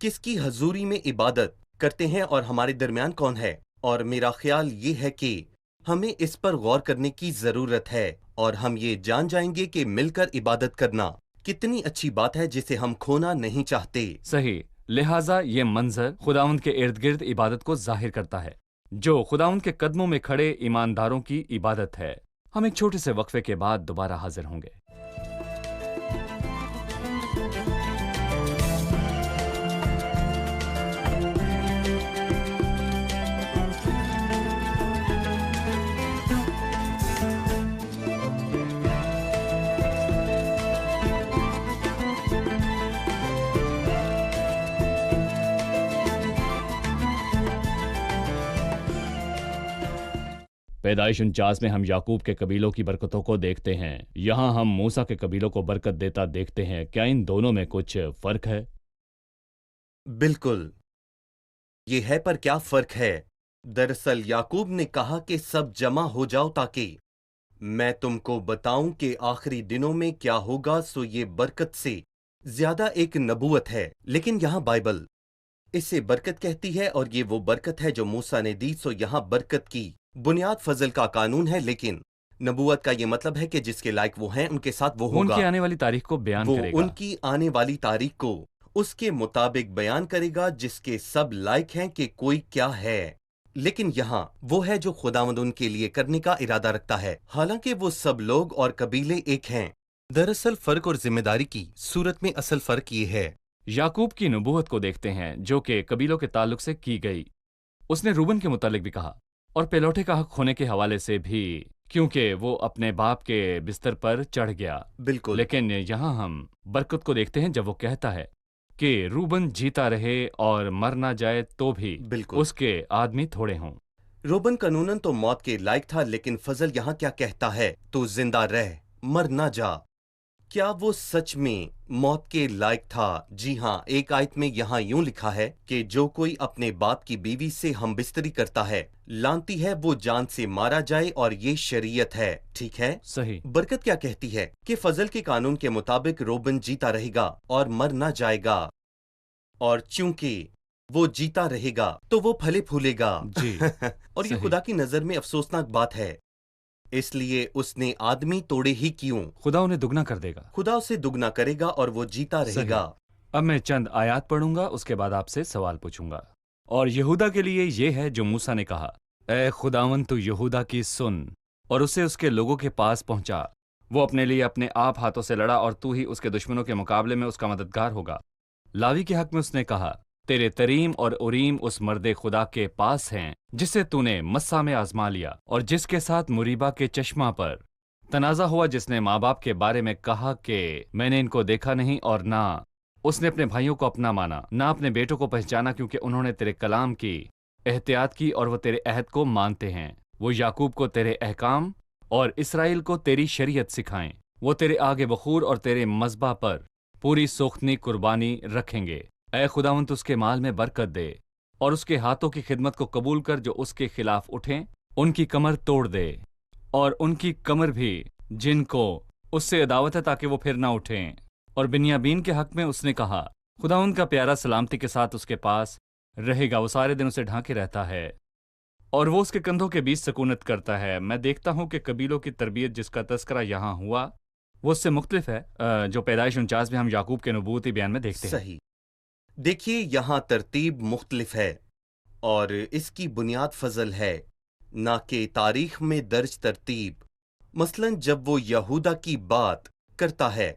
کس کی حضوری میں عبادت کرتے ہیں اور ہمارے درمیان کون ہے، اور میرا خیال یہ ہے کہ ہمیں اس پر غور کرنے کی ضرورت ہے، اور ہم یہ جان جائیں گے کہ مل کر عبادت کرنا کتنی اچھی بات ہے جسے ہم کھونا نہیں چاہتے۔ صحیح، لہٰذا یہ منظر خداوند کے ارد گرد عبادت کو ظاہر کرتا ہے، جو خداوند کے قدموں میں کھڑے ایمانداروں کی عبادت ہے۔ ہم ایک چھوٹے سے وقفے کے بعد دوبارہ حاضر ہوں گے۔ پیدائش 49 میں ہم یعقوب کے قبیلوں کی برکتوں کو دیکھتے ہیں، یہاں ہم موسیٰ کے قبیلوں کو برکت دیتا دیکھتے ہیں۔ کیا ان دونوں میں کچھ فرق ہے؟ بالکل، یہ ہے، پر کیا فرق ہے؟ دراصل یعقوب نے کہا کہ سب جمع ہو جاؤ تاکہ میں تم کو بتاؤں کہ آخری دنوں میں کیا ہوگا، سو یہ برکت سے زیادہ ایک نبوت ہے، لیکن یہاں بائبل اسے برکت کہتی ہے، اور یہ وہ برکت ہے جو موسیٰ نے دی۔ سو یہاں برکت کی بنیاد فضل کا قانون ہے، لیکن نبوت کا یہ مطلب ہے کہ جس کے لائق وہ ہیں ان کے ساتھ وہ وہ ان ہوگا، کی آنے والی تاریخ کو بیان وہ کرے گا۔ ان کی آنے والی تاریخ کو اس کے مطابق بیان کرے گا جس کے سب لائق ہیں کہ کوئی کیا ہے، لیکن یہاں وہ ہے جو خداوند ان کے لیے کرنے کا ارادہ رکھتا ہے، حالانکہ وہ سب لوگ اور قبیلے ایک ہیں۔ دراصل فرق اور ذمہ داری کی صورت میں اصل فرق یہ ہے۔ یعقوب کی نبوت کو دیکھتے ہیں جو کہ قبیلوں کے تعلق سے کی گئی۔ اس نے روبن کے متعلق بھی کہا، اور پیلوٹے کا حق ہونے کے حوالے سے بھی، کیونکہ وہ اپنے باپ کے بستر پر چڑھ گیا۔ بالکل، لیکن یہاں ہم برکت کو دیکھتے ہیں جب وہ کہتا ہے کہ روبن جیتا رہے اور مر نہ جائے تو بھی بالکل، اس کے آدمی تھوڑے ہوں۔ روبن قانوناً تو موت کے لائق تھا، لیکن فضل یہاں کیا کہتا ہے؟ تو زندہ رہ، مر نہ جا۔ کیا وہ سچ میں موت کے لائق تھا؟ جی ہاں، ایک آیت میں یہاں یوں لکھا ہے کہ جو کوئی اپنے باپ کی بیوی سے ہم بستری کرتا ہے لانتی ہے وہ جان سے مارا جائے، اور یہ شریعت ہے، ٹھیک ہے؟ صحیح، برکت کیا کہتی ہے کہ فضل کے قانون کے مطابق روبن جیتا رہے گا اور مر نہ جائے گا، اور چونکہ وہ جیتا رہے گا تو وہ پھلے پھولے گا۔ جی، اور یہ صحیح۔ خدا کی نظر میں افسوسناک بات ہے، اس لیے اس نے آدمی توڑے ہی کیوں؟ خدا انہیں دگنا کر دے گا۔ خدا اسے دگنا کرے گا اور وہ جیتا رہے صحیح۔ گا۔ اب میں چند آیات پڑھوں گا، اس کے بعد آپ سے سوال پوچھوں گا۔ اور یہودا کے لیے یہ ہے جو موسیٰ نے کہا، اے خداوند تو یہودا کی سن اور اسے اس کے لوگوں کے پاس پہنچا۔ وہ اپنے لیے اپنے آپ ہاتھوں سے لڑا، اور تو ہی اس کے دشمنوں کے مقابلے میں اس کا مددگار ہوگا۔ لاوی کے حق میں اس نے کہا، تیرے تریم اور اریم اس مرد خدا کے پاس ہیں جسے تو نے مسا میں آزما لیا، اور جس کے ساتھ مریبا کے چشمہ پر تنازع ہوا، جس نے ماں باپ کے بارے میں کہا کہ میں نے ان کو دیکھا نہیں، اور نہ اس نے اپنے بھائیوں کو اپنا مانا، نہ اپنے بیٹوں کو پہچانا، کیونکہ انہوں نے تیرے کلام کی احتیاط کی اور وہ تیرے عہد کو مانتے ہیں۔ وہ یعقوب کو تیرے احکام اور اسرائیل کو تیری شریعت سکھائیں۔ وہ تیرے آگے بخور اور تیرے مذبح پر پوری سوختنی قربانی رکھیں گے۔ اے خداوند اس کے مال میں برکت دے، اور اس کے ہاتھوں کی خدمت کو قبول کر، جو اس کے خلاف اٹھیں ان کی کمر توڑ دے، اور ان کی کمر بھی جن کو اس سے عداوت ہے، تاکہ وہ پھر نہ اٹھیں۔ اور بنیامین کے حق میں اس نے کہا، خداوند کا پیارا سلامتی کے ساتھ اس کے پاس رہے گا، وہ سارے دن اسے ڈھانکے رہتا ہے، اور وہ اس کے کندھوں کے بیچ سکونت کرتا ہے۔ میں دیکھتا ہوں کہ قبیلوں کی تربیت جس کا تذکرہ یہاں ہوا وہ اس سے مختلف ہے جو پیدائش 49 میں ہم یعقوب کے نبوتی بیان میں دیکھتے ہیں۔ صحیح، دیکھیے یہاں ترتیب مختلف ہے، اور اس کی بنیاد فضل ہے، نہ کہ تاریخ میں درج ترتیب۔ مثلا جب وہ یہودا کی بات کرتا ہے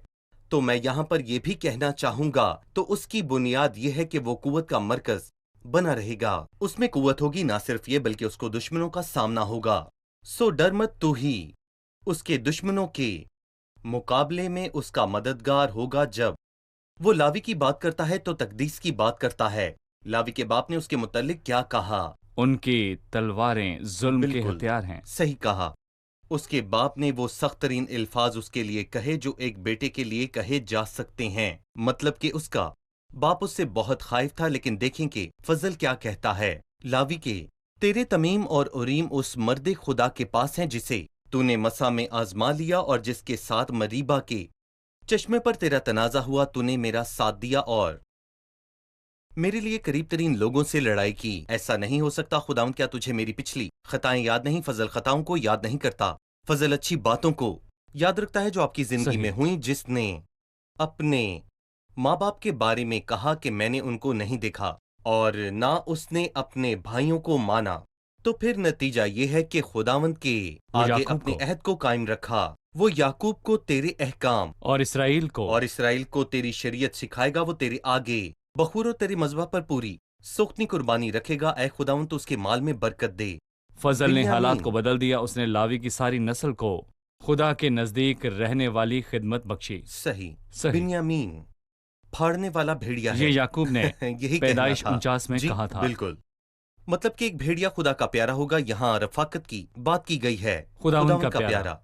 تو میں یہاں پر یہ بھی کہنا چاہوں گا، تو اس کی بنیاد یہ ہے کہ وہ قوت کا مرکز بنا رہے گا، اس میں قوت ہوگی، نہ صرف یہ بلکہ اس کو دشمنوں کا سامنا ہوگا۔ سو ڈر مت، تو ہی اس کے دشمنوں کے مقابلے میں اس کا مددگار ہوگا۔ جب وہ لاوی کی بات کرتا ہے تو تقدیس کی بات کرتا ہے۔ لاوی کے باپ نے اس کے متعلق کیا کہا؟ ان کی تلواریں ظلم کے بالکل ہتھیار ہیں۔ صحیح کہا۔ اس کے باپ نے وہ سخت ترین الفاظ اس کے لیے کہے جو ایک بیٹے کے لیے کہے جا سکتے ہیں، مطلب کہ اس کا باپ اس سے بہت خائف تھا۔ لیکن دیکھیں کہ فضل کیا کہتا ہے لاوی کے، تیرے تمیم اور اریم اس مرد خدا کے پاس ہیں جسے تو نے مسا میں آزما لیا، اور جس کے ساتھ مریبا کے چشمے پر تیرا تنازع ہوا، تو نے میرا ساتھ دیا اور میرے لیے قریب ترین لوگوں سے لڑائی کی. ایسا نہیں ہو سکتا. خداوند کیا تجھے میری پچھلی خطائیں یاد نہیں؟ فضل خطاؤں کو یاد نہیں کرتا. فضل اچھی باتوں کو یاد رکھتا ہے جو آپ کی زندگی صحیح. میں ہوئیں. جس نے اپنے ماں باپ کے بارے میں کہا کہ میں نے ان کو نہیں دیکھا اور نہ اس نے اپنے بھائیوں کو مانا، تو پھر نتیجہ یہ ہے کہ خداوند کے وہ آگے یعقوب اپنے کو عہد کو قائم رکھا. وہ یعقوب کو تیرے احکام اور اسرائیل کو اور اسرائیل کو تیری شریعت سکھائے گا. وہ تیرے آگے بخور و تیرے مذبح پر پوری سوختنی قربانی رکھے گا. اے خداوند تو اس کے مال میں برکت دے. فضل نے حالات بنیامین کو بدل دیا. اس نے لاوی کی ساری نسل کو خدا کے نزدیک رہنے والی خدمت بخشی. صحیح. صحیح. بنیامین پھاڑنے والا بھیڑیا یہ ہے. یعقوب نے یہی کہنا پیدائش تھا. 49 میں جی کہا تھا. بالکل. مطلب کہ ایک بھیڑیا خدا کا پیارا ہوگا. یہاں رفاقت کی بات کی گئی ہے. خداوند کا کا پیارا.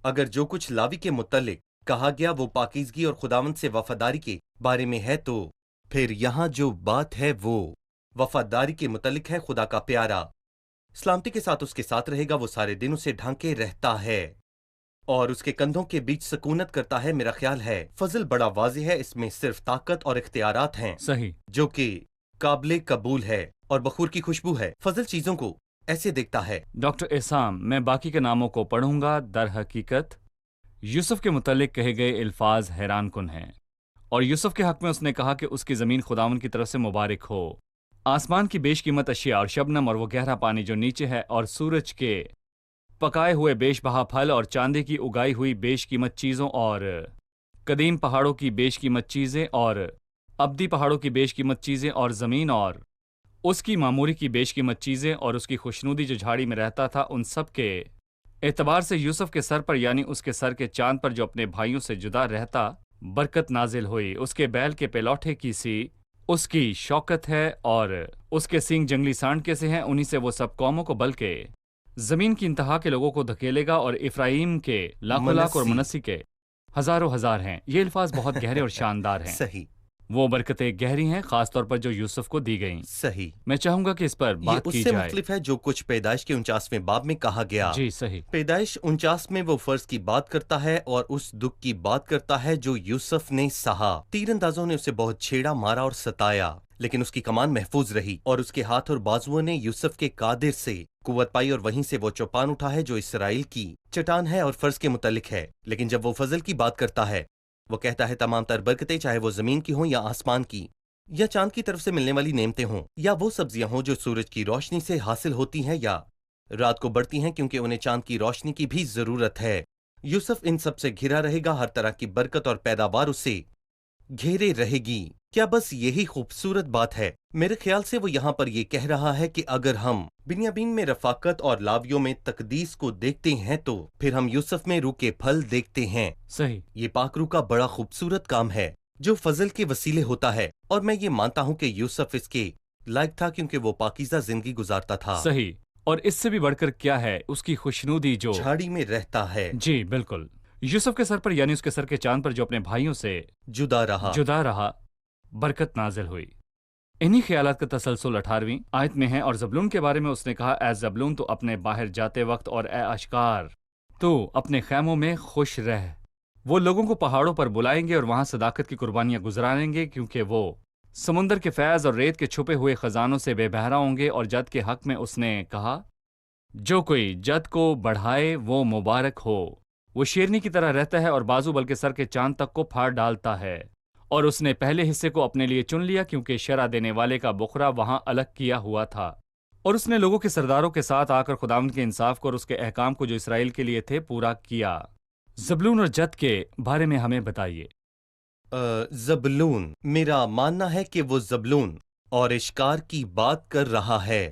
اگر جو کچھ لاوی کے متعلق کہا گیا وہ پاکیزگی اور خداوند سے وفاداری کے بارے میں ہے، تو پھر یہاں جو بات ہے وہ وفاداری کے متعلق ہے. خدا کا پیارا سلامتی کے ساتھ اس کے ساتھ رہے گا. وہ سارے دن اسے ڈھانکے رہتا ہے اور اس کے کندھوں کے بیچ سکونت کرتا ہے. میرا خیال ہے فضل بڑا واضح ہے. اس میں صرف طاقت اور اختیارات ہیں صحیح. جو کہ قابل قبول ہے اور بخور کی خوشبو ہے. فضل چیزوں کو ایسے دیکھتا ہے. ڈاکٹر احسام، میں باقی کے ناموں کو پڑھوں گا. در حقیقت یوسف کے متعلق کہے گئے الفاظ حیران کن ہیں، اور یوسف کے حق میں اس نے کہا کہ اس کی زمین خداوند کی طرف سے مبارک ہو. آسمان کی بیش قیمت اشیاء اور شبنم اور وہ گہرا پانی جو نیچے ہے اور سورج کے پکائے ہوئے بیش بہا پھل اور چاندی کی اگائی ہوئی بیش قیمت چیزوں اور قدیم پہاڑوں کی بیش قیمت چیزیں اور ابدی پہاڑوں کی بیش قیمت چیزیں اور زمین اور اس کی معموری کی بیش قیمت چیزیں اور اس کی خوشنودی جو جھاڑی میں رہتا تھا، ان سب کے اعتبار سے یوسف کے سر پر یعنی اس کے سر کے چاند پر جو اپنے بھائیوں سے جدا رہتا برکت نازل ہوئی. اس کے بیل کے پیلوٹے کی سی اس کی شوکت ہے اور اس کے سینگ جنگلی سانڈ کے سے ہیں. انہی سے وہ سب قوموں کو بلکہ زمین کی انتہا کے لوگوں کو دھکیلے گا، اور افرایم کے لاکھوں لاکھ اور منسی کے ہزاروں ہزار ہیں. یہ الفاظ بہت گہرے اور شاندار ہیں. صحیح. وہ برکتیں گہری ہیں، خاص طور پر جو یوسف کو دی گئیں. صحیح. میں چاہوں گا کہ اس پر یہ بات اس کی سے جائے. مختلف ہے جو کچھ پیدائش کے 49ویں باب میں کہا گیا. جی صحیح. پیدائش 49 میں وہ فرض کی بات کرتا ہے اور اس دکھ کی بات کرتا ہے جو یوسف نے سہا. تیر اندازوں نے اسے بہت چھیڑا، مارا اور ستایا، لیکن اس کی کمان محفوظ رہی اور اس کے ہاتھ اور بازوؤں نے یوسف کے قادر سے قوت پائی، اور وہیں سے وہ چوپان اٹھا ہے جو اسرائیل کی چٹان ہے اور فرض کے متعلق ہے. لیکن جب وہ فضل کی بات کرتا ہے، وہ کہتا ہے تمام تر برکتیں، چاہے وہ زمین کی ہوں یا آسمان کی یا چاند کی طرف سے ملنے والی نعمتیں ہوں، یا وہ سبزیاں ہوں جو سورج کی روشنی سے حاصل ہوتی ہیں یا رات کو بڑھتی ہیں کیونکہ انہیں چاند کی روشنی کی بھی ضرورت ہے. یوسف ان سب سے گھرا رہے گا. ہر طرح کی برکت اور پیداوار اسے گھیرے رہے گی. کیا بس یہی خوبصورت بات ہے؟ میرے خیال سے وہ یہاں پر یہ کہہ رہا ہے کہ اگر ہم بنیامین میں رفاقت اور لاویوں میں تقدیس کو دیکھتے ہیں تو پھر ہم یوسف میں روح کے پھل دیکھتے ہیں. صحیح. یہ پاک روح کا بڑا خوبصورت کام ہے جو فضل کے وسیلے ہوتا ہے، اور میں یہ مانتا ہوں کہ یوسف اس کے لائق تھا کیونکہ وہ پاکیزہ زندگی گزارتا تھا. صحیح. اور اس سے بھی بڑھ کر کیا ہے، اس کی خوشنودی جو جھاڑی میں رہتا ہے. جی بالکل. یوسف کے سر پر یعنی اس کے سر کے چاند پر جو اپنے بھائیوں سے جدا رہا برکت نازل ہوئی. انہی خیالات کا تسلسل 18ویں آیت میں ہے. اور زبلون کے بارے میں اس نے کہا، اے زبلون تو اپنے باہر جاتے وقت، اور اے اشکار تو اپنے خیموں میں خوش رہ. وہ لوگوں کو پہاڑوں پر بلائیں گے اور وہاں صداقت کی قربانیاں گزاریں گے، کیونکہ وہ سمندر کے فیض اور ریت کے چھپے ہوئے خزانوں سے بے بہرا ہوں گے. اور جد کے حق میں اس نے کہا، جو کوئی جد کو بڑھائے وہ مبارک ہو. وہ شیرنی کی طرح رہتا ہے اور بازو بلکہ سر کے چاند تک کو پھاڑ ڈالتا ہے. اور اس نے پہلے حصے کو اپنے لیے چن لیا کیونکہ شرع دینے والے کا بخرا وہاں الگ کیا ہوا تھا. اور اس نے لوگوں کے سرداروں کے ساتھ آ کر خداوند کے انصاف کو اور اس کے احکام کو جو اسرائیل کے لیے تھے پورا کیا. زبلون اور جد کے بارے میں ہمیں بتائیے. زبلون، میرا ماننا ہے کہ وہ زبلون اور اشکار کی بات کر رہا ہے،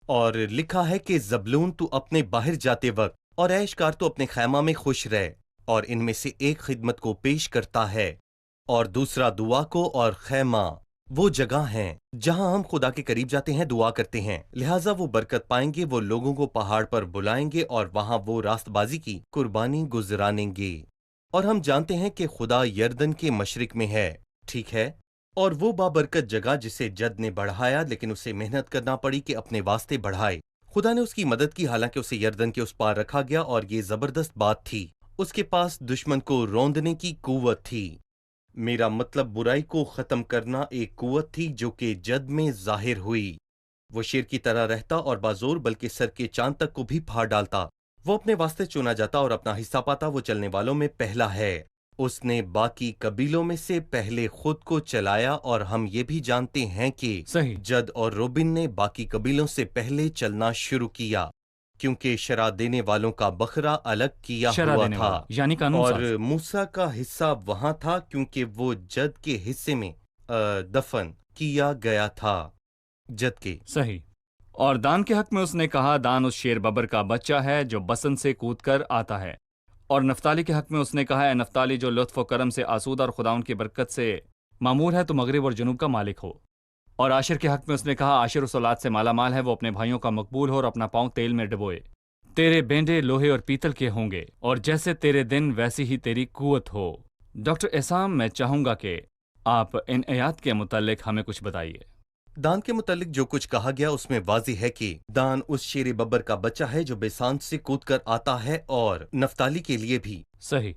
اور لکھا ہے کہ زبلون تو اپنے باہر جاتے وقت، اور اے اشکار تو اپنے خیمہ میں خوش رہ. اور ان میں سے ایک خدمت کو پیش کرتا ہے اور دوسرا دعا کو. اور خیمہ وہ جگہ ہیں جہاں ہم خدا کے قریب جاتے ہیں، دعا کرتے ہیں، لہٰذا وہ برکت پائیں گے. وہ لوگوں کو پہاڑ پر بلائیں گے اور وہاں وہ راست بازی کی قربانی گزرانیں گے. اور ہم جانتے ہیں کہ خدا یردن کے مشرق میں ہے، ٹھیک ہے، اور وہ بابرکت جگہ جسے جد نے بڑھایا، لیکن اسے محنت کرنا پڑی کہ اپنے واسطے بڑھائے. خدا نے اس کی مدد کی حالانکہ اسے یردن کے اس پار رکھا گیا، اور یہ زبردست بات تھی. اس کے پاس دشمن کو روندنے کی قوت تھی. میرا مطلب برائی کو ختم کرنا ایک قوت تھی جو کہ جد میں ظاہر ہوئی۔ وہ شیر کی طرح رہتا اور بازور بلکہ سر کے چاند تک کو بھی پھاڑ ڈالتا۔ وہ اپنے واسطے چنا جاتا اور اپنا حصہ پاتا۔ وہ چلنے والوں میں پہلا ہے۔ اس نے باقی قبیلوں میں سے پہلے خود کو چلایا، اور ہم یہ بھی جانتے ہیں کہ صحیح، جد اور روبن نے باقی قبیلوں سے پہلے چلنا شروع کیا، کیونکہ شرع دینے والوں کا بکرا الگ کیا شرع ہوا دینے تھا، والا یعنی قانون اور ساز۔ موسیٰ کا حصہ وہاں تھا کیونکہ وہ جد کے حصے میں دفن کیا گیا تھا، جد کے۔ صحیح۔ اور دان کے حق میں اس نے کہا دان اس شیر ببر کا بچہ ہے جو بسن سے کود کر آتا ہے۔ اور نفتالی کے حق میں اس نے کہا اے نفتالی جو لطف و کرم سے آسود اور خداوند کی برکت سے معمور ہے تو مغرب اور جنوب کا مالک ہو۔ اور عاشر کے حق میں اس نے کہا عاشر اس اولاد سے مالا مال ہے، وہ اپنے بھائیوں کا مقبول ہو اور اپنا پاؤں تیل میں ڈبوئے۔ تیرے بینڈے لوہے اور پیتل کے ہوں گے، اور جیسے تیرے دن ویسی ہی تیری قوت ہو۔ ڈاکٹر احسام، میں چاہوں گا کہ آپ ان آیات کے متعلق ہمیں کچھ بتائیے۔ دان کے متعلق جو کچھ کہا گیا اس میں واضح ہے کہ دان اس شیر ببر کا بچہ ہے جو بیسانت سے کود کر آتا ہے، اور نفتالی کے لیے بھی صحیح،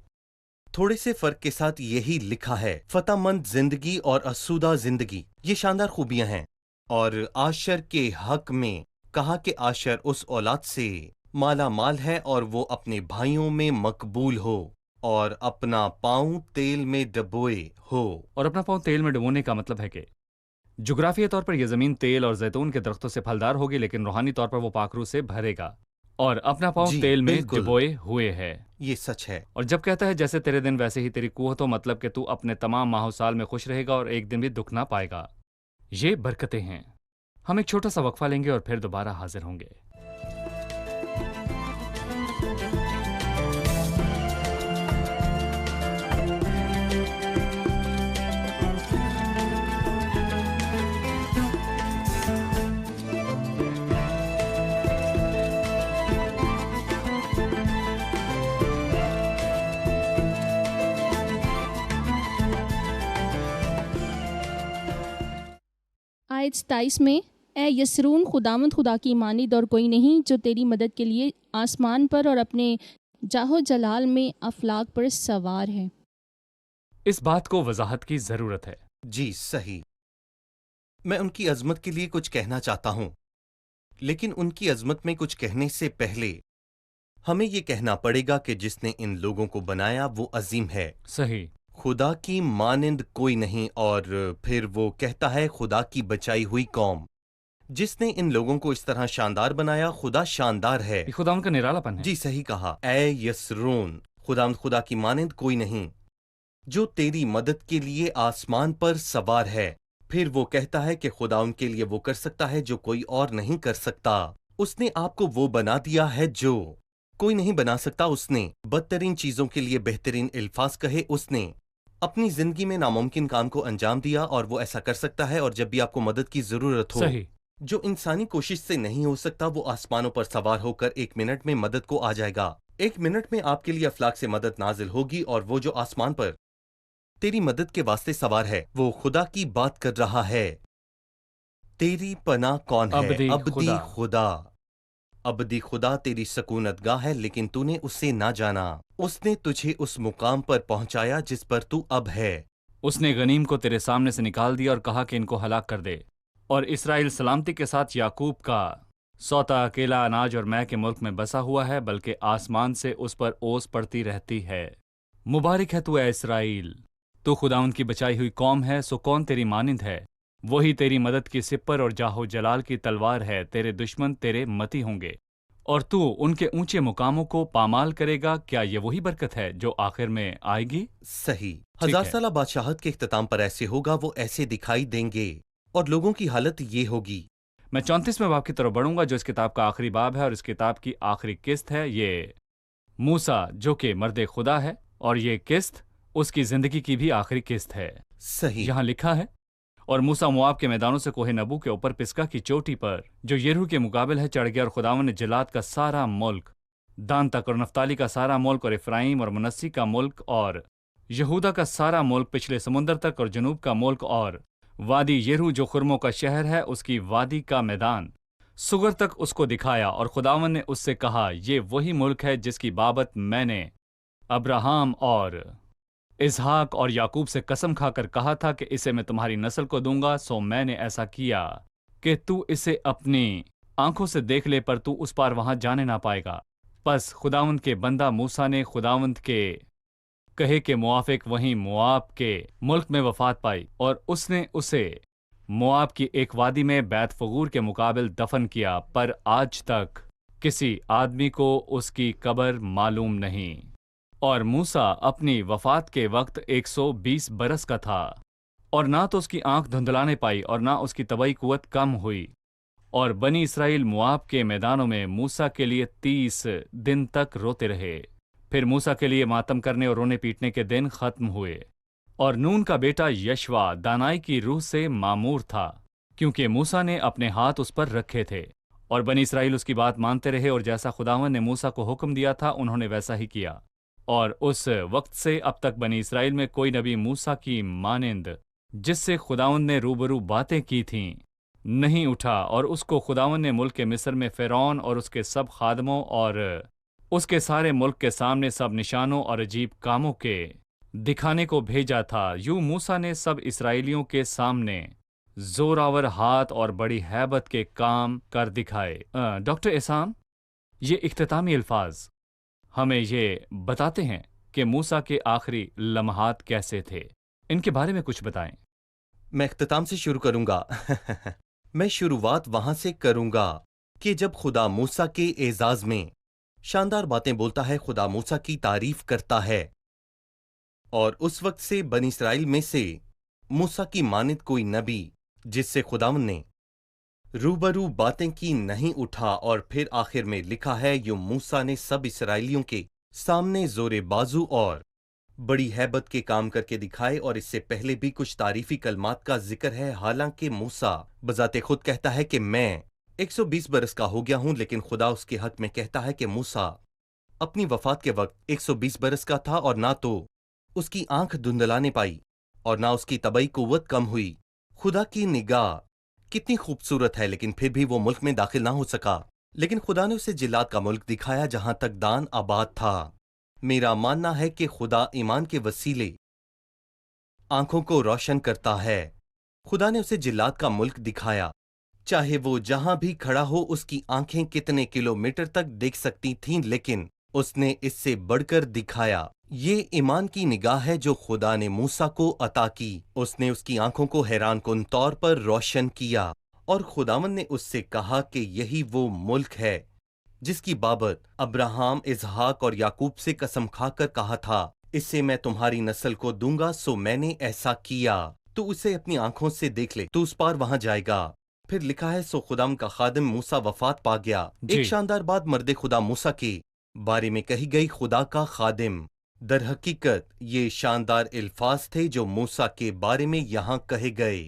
تھوڑے سے فرق کے ساتھ یہی لکھا ہے، فتح مند زندگی اور آسودہ زندگی، یہ شاندار خوبیاں ہیں۔ اور عاشر کے حق میں کہا کہ عاشر اس اولاد سے مالا مال ہے اور وہ اپنے بھائیوں میں مقبول ہو اور اپنا پاؤں تیل میں ڈبوئے ہو۔ اور اپنا پاؤں تیل میں ڈبونے کا مطلب ہے کہ جغرافیائی طور پر یہ زمین تیل اور زیتون کے درختوں سے پھلدار ہوگی، لیکن روحانی طور پر وہ پاکرو سے بھرے گا اور اپنا پاؤں جی تیل میں بالکل، ڈبوئے ہوئے ہے۔ یہ سچ ہے۔ اور جب کہتا ہے جیسے تیرے دن ویسے ہی تیری قوت ہو، مطلب کہ تو اپنے تمام ماہ و سال میں خوش رہے گا اور ایک دن بھی دکھ نہ پائے گا۔ یہ برکتیں ہیں۔ ہم ایک چھوٹا سا وقفہ لیں گے اور پھر دوبارہ حاضر ہوں گے۔ آیت 27 میں اے یسرون، خداوند خدا کی مانند اور کوئی نہیں جو تیری مدد کے لیے آسمان پر اور اپنے جاہ و جلال میں افلاک پر سوار ہے۔ اس بات کو وضاحت کی ضرورت ہے۔ جی صحیح۔ میں ان کی عظمت کے لیے کچھ کہنا چاہتا ہوں، لیکن ان کی عظمت میں کچھ کہنے سے پہلے ہمیں یہ کہنا پڑے گا کہ جس نے ان لوگوں کو بنایا وہ عظیم ہے۔ صحیح، خدا کی مانند کوئی نہیں، اور پھر وہ کہتا ہے خدا کی بچائی ہوئی قوم۔ جس نے ان لوگوں کو اس طرح شاندار بنایا، خدا شاندار ہے۔ یہ خدا ان کا نرالا پن ہے۔ جی صحیح کہا، اے یسرون، خدا کی مانند کوئی نہیں جو تیری مدد کے لیے آسمان پر سوار ہے۔ پھر وہ کہتا ہے کہ خدا ان کے لیے وہ کر سکتا ہے جو کوئی اور نہیں کر سکتا۔ اس نے آپ کو وہ بنا دیا ہے جو کوئی نہیں بنا سکتا۔ اس نے بدترین چیزوں کے لیے بہترین الفاظ کہے۔ اس نے اپنی زندگی میں ناممکن کام کو انجام دیا، اور وہ ایسا کر سکتا ہے۔ اور جب بھی آپ کو مدد کی ضرورت ہو، صحیح، جو انسانی کوشش سے نہیں ہو سکتا، وہ آسمانوں پر سوار ہو کر 1 منٹ میں مدد کو آ جائے گا۔ 1 منٹ میں آپ کے لیے افلاک سے مدد نازل ہوگی، اور وہ جو آسمان پر تیری مدد کے واسطے سوار ہے وہ خدا کی بات کر رہا ہے۔ تیری پناہ کون ہے؟ ابدی ابدی خدا۔ خدا۔ ابدی خدا تیری سکونت گاہ ہے، لیکن تو نے اسے نہ جانا۔ اس نے تجھے اس مقام پر پہنچایا جس پر تو اب ہے۔ اس نے غنیم کو تیرے سامنے سے نکال دیا اور کہا کہ ان کو ہلاک کر دے، اور اسرائیل سلامتی کے ساتھ یعقوب کا سوتا اکیلا اناج اور مے کے ملک میں بسا ہوا ہے، بلکہ آسمان سے اس پر اوس پڑتی رہتی ہے۔ مبارک ہے تو اے اسرائیل، تو خداوند کی بچائی ہوئی قوم ہے۔ سو کون تیری مانند ہے؟ وہی تیری مدد کی سپر اور جاہ و جلال کی تلوار ہے۔ تیرے دشمن تیرے متی ہوں گے، اور تو ان کے اونچے مقاموں کو پامال کرے گا۔ کیا یہ وہی برکت ہے جو آخر میں آئے گی؟ صحیح۔ ٹھیک 1000 ہے۔ سالہ بادشاہت کے اختتام پر ایسے ہوگا، وہ ایسے دکھائی دیں گے، اور لوگوں کی حالت یہ ہوگی۔ میں 34ویں باب کی طرف بڑھوں گا جو اس کتاب کا آخری باب ہے اور اس کتاب کی آخری قسط ہے۔ یہ موسیٰ جو کہ مرد خدا ہے، اور یہ قسط اس کی زندگی کی بھی آخری قسط ہے۔ صحیح۔ یہاں لکھا ہے اور موسیٰ مواب کے میدانوں سے کوہ نبو کے اوپر پسگا کی چوٹی پر جو یریحو کے مقابل ہے چڑھ گیا، اور خداوند نے جلاد کا سارا ملک، دان تک اور نفتالی کا سارا ملک اور افرائیم اور منسی کا ملک اور یہودا کا سارا ملک پچھلے سمندر تک اور جنوب کا ملک اور وادی یریحو جو خرموں کا شہر ہے اس کی وادی کا میدان سگر تک اس کو دکھایا، اور خداوند نے اس سے کہا یہ وہی ملک ہے جس کی بابت میں نے ابراہام اور اسحاق اور یعقوب سے قسم کھا کر کہا تھا کہ اسے میں تمہاری نسل کو دوں گا، سو میں نے ایسا کیا کہ تو اسے اپنی آنکھوں سے دیکھ لے، پر تو اس پار وہاں جانے نہ پائے گا۔ پس خداوند کے بندہ موسیٰ نے خداوند کے کہے کے موافق وہیں مواب کے ملک میں وفات پائی، اور اس نے اسے مواب کی ایک وادی میں بیت فغور کے مقابل دفن کیا، پر آج تک کسی آدمی کو اس کی قبر معلوم نہیں۔ اور موسیٰ اپنی وفات کے وقت 120 برس کا تھا، اور نہ تو اس کی آنکھ دھندلانے پائی اور نہ اس کی طبعی قوت کم ہوئی، اور بنی اسرائیل مواب کے میدانوں میں موسیٰ کے لیے 30 دن تک روتے رہے۔ پھر موسیٰ کے لیے ماتم کرنے اور رونے پیٹنے کے دن ختم ہوئے، اور نون کا بیٹا یشوا دانائی کی روح سے معمور تھا، کیونکہ موسیٰ نے اپنے ہاتھ اس پر رکھے تھے، اور بنی اسرائیل اس کی بات مانتے رہے، اور جیسا خداوند نے موسیٰ کو حکم دیا تھا انہوں نے ویسا ہی کیا۔ اور اس وقت سے اب تک بنی اسرائیل میں کوئی نبی موسیٰ کی مانند جس سے خداوند نے روبرو باتیں کی تھیں نہیں اٹھا، اور اس کو خداوند نے ملک مصر میں فرعون اور اس کے سب خادموں اور اس کے سارے ملک کے سامنے سب نشانوں اور عجیب کاموں کے دکھانے کو بھیجا تھا۔ یوں موسیٰ نے سب اسرائیلیوں کے سامنے زوراور ہاتھ اور بڑی ہیبت کے کام کر دکھائے۔ ڈاکٹر احسان، یہ اختتامی الفاظ ہمیں یہ بتاتے ہیں کہ موسیٰ کے آخری لمحات کیسے تھے۔ ان کے بارے میں کچھ بتائیں۔ میں اختتام سے شروع کروں گا۔ میں شروعات وہاں سے کروں گا کہ جب خدا موسیٰ کے اعزاز میں شاندار باتیں بولتا ہے، خدا موسیٰ کی تعریف کرتا ہے، اور اس وقت سے بنی اسرائیل میں سے موسیٰ کی مانند کوئی نبی جس سے خداوند نے روبرو باتیں کی نہیں اٹھا، اور پھر آخر میں لکھا ہے یوں موسیٰ نے سب اسرائیلیوں کے سامنے زور بازو اور بڑی ہیبت کے کام کر کے دکھائے۔ اور اس سے پہلے بھی کچھ تعریفی کلمات کا ذکر ہے، حالانکہ موسیٰ بذات خود کہتا ہے کہ میں 120 برس کا ہو گیا ہوں، لیکن خدا اس کے حق میں کہتا ہے کہ موسیٰ اپنی وفات کے وقت 120 برس کا تھا، اور نہ تو اس کی آنکھ دھندلانے پائی اور نہ اس کی طبعی قوت کم ہوئی۔ خدا کی نگاہ کتنی خوبصورت ہے، لیکن پھر بھی وہ ملک میں داخل نہ ہو سکا، لیکن خدا نے اسے جلاد کا ملک دکھایا جہاں تک دان آباد تھا۔ میرا ماننا ہے کہ خدا ایمان کے وسیلے آنکھوں کو روشن کرتا ہے۔ خدا نے اسے جلاد کا ملک دکھایا، چاہے وہ جہاں بھی کھڑا ہو اس کی آنکھیں کتنے کلومیٹر تک دیکھ سکتی تھیں، لیکن اس نے اس سے بڑھ کر دکھایا۔ یہ ایمان کی نگاہ ہے جو خدا نے موسیٰ کو عطا کی۔ اس نے اس کی آنکھوں کو حیران کن طور پر روشن کیا، اور خداوند نے اس سے کہا کہ یہی وہ ملک ہے جس کی بابت ابراہام، اسحاق اور یعقوب سے قسم کھا کر کہا تھا، اس سے میں تمہاری نسل کو دوں گا، سو میں نے ایسا کیا۔ تو اسے اپنی آنکھوں سے دیکھ لے، تو اس پار وہاں جائے گا۔ پھر لکھا ہے سو خداوند کا خادم موسیٰ وفات پا گیا۔ ایک شاندار بات مرد خدا موسیٰ کے بارے میں کہی گئی، خدا کا خادم۔ در حقیقت یہ شاندار الفاظ تھے جو موسیٰ کے بارے میں یہاں کہے گئے،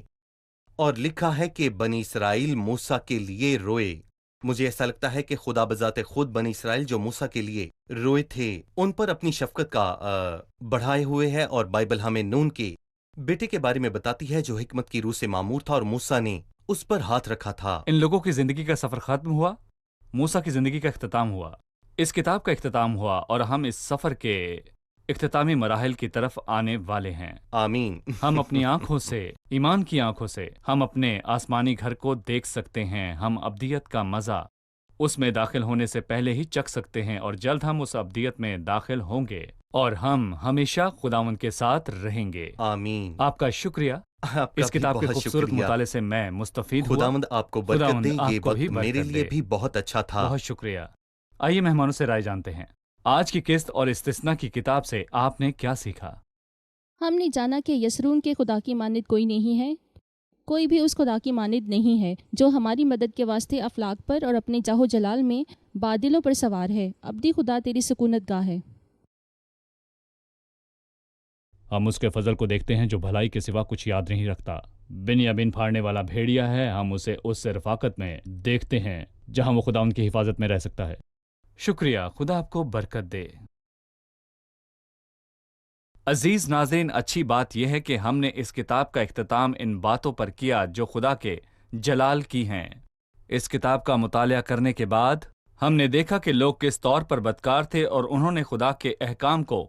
اور لکھا ہے کہ بنی اسرائیل موسیٰ کے لیے روئے۔ مجھے ایسا لگتا ہے کہ خدا بذات خود بنی اسرائیل جو موسیٰ کے لیے روئے تھے ان پر اپنی شفقت کا بڑھائے ہوئے ہے، اور بائبل ہمیں نون کے بیٹے کے بارے میں بتاتی ہے جو حکمت کی روح سے معمور تھا، اور موسیٰ نے اس پر ہاتھ رکھا تھا۔ ان لوگوں کی زندگی کا سفر ختم ہوا، موسیٰ کی زندگی کا اختتام ہوا، اس کتاب کا اختتام ہوا، اور ہم اس سفر کے اختتامی مراحل کی طرف آنے والے ہیں۔ آمین۔ ہم اپنی آنکھوں سے، ایمان کی آنکھوں سے، ہم اپنے آسمانی گھر کو دیکھ سکتے ہیں۔ ہم ابدیت کا مزہ اس میں داخل ہونے سے پہلے ہی چکھ سکتے ہیں، اور جلد ہم اس ابدیت میں داخل ہوں گے، اور ہم ہمیشہ خداوند کے ساتھ رہیں گے۔ آمین۔ آپ کا شکریہ۔ آپ کا اس کتاب کے بہت خوبصورت شکریہ۔ مطالعے سے میں مستفید ہوا۔ خداوند آپ کو برکت خداوند دے، آپ یہ کو بھی وقت میرے برکت لیے دے۔ بھی بہت اچھا تھا۔ بہت شکریہ۔ آئیے مہمانوں سے رائے جانتے ہیں۔ آج کی قسط اور استثنا کی کتاب سے آپ نے کیا سیکھا؟ ہم نے جانا کہ یسرون کے خدا کی مانند کوئی نہیں ہے، کوئی بھی اس خدا کی مانند نہیں ہے جو ہماری مدد کے واسطے افلاک پر اور اپنے جاہ و جلال میں بادلوں پر سوار ہے۔ ابدی خدا تیری سکونت گاہ ہے۔ ہم اس کے فضل کو دیکھتے ہیں جو بھلائی کے سوا کچھ یاد نہیں رکھتا۔ بن پھاڑنے والا بھیڑیا ہے، ہم اسے اس رفاقت میں دیکھتے ہیں جہاں وہ خدا ان کی حفاظت میں رہ سکتا ہے۔ شکریہ، خدا آپ کو برکت دے۔ عزیز ناظرین، اچھی بات یہ ہے کہ ہم نے اس کتاب کا اختتام ان باتوں پر کیا جو خدا کے جلال کی ہیں۔ اس کتاب کا مطالعہ کرنے کے بعد ہم نے دیکھا کہ لوگ کس طور پر بدکار تھے، اور انہوں نے خدا کے احکام کو